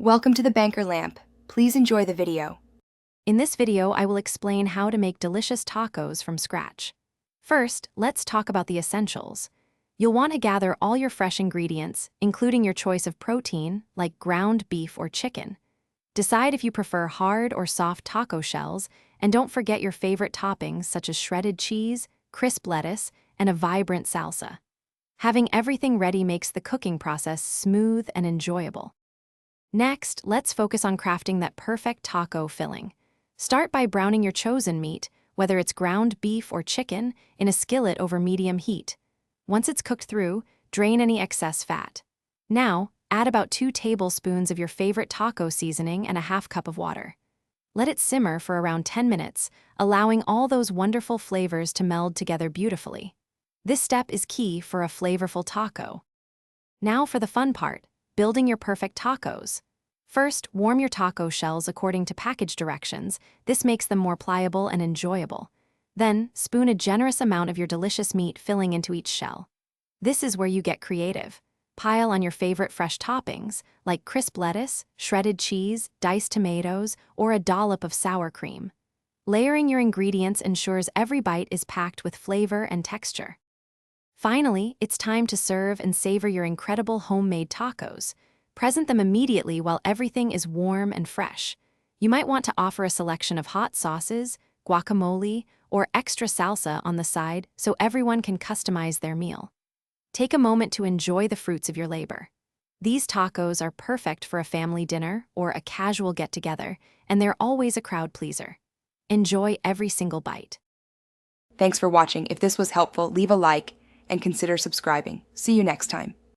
Welcome to the Banker Lamp. Please enjoy the video. In this video, I will explain how to make delicious tacos from scratch. First, let's talk about the essentials. You'll want to gather all your fresh ingredients, including your choice of protein, like ground beef or chicken. Decide if you prefer hard or soft taco shells, and don't forget your favorite toppings such as shredded cheese, crisp lettuce, and a vibrant salsa. Having everything ready makes the cooking process smooth and enjoyable. Next, let's focus on crafting that perfect taco filling. Start by browning your chosen meat, whether it's ground beef or chicken, in a skillet over medium heat. Once it's cooked through, drain any excess fat. Now, add about 2 tablespoons of your favorite taco seasoning and a half cup of water. Let it simmer for around 10 minutes, allowing all those wonderful flavors to meld together beautifully. This step is key for a flavorful taco. Now for the fun part, building your perfect tacos. First, warm your taco shells according to package directions. This makes them more pliable and enjoyable. Then, spoon a generous amount of your delicious meat filling into each shell. This is where you get creative. Pile on your favorite fresh toppings, like crisp lettuce, shredded cheese, diced tomatoes, or a dollop of sour cream. Layering your ingredients ensures every bite is packed with flavor and texture. Finally, it's time to serve and savor your incredible homemade tacos. Present them immediately while everything is warm and fresh. You might want to offer a selection of hot sauces, guacamole, or extra salsa on the side so everyone can customize their meal. Take a moment to enjoy the fruits of your labor. These tacos are perfect for a family dinner or a casual get-together, and they're always a crowd pleaser. Enjoy every single bite. Thanks for watching. If this was helpful, leave a like and consider subscribing. See you next time.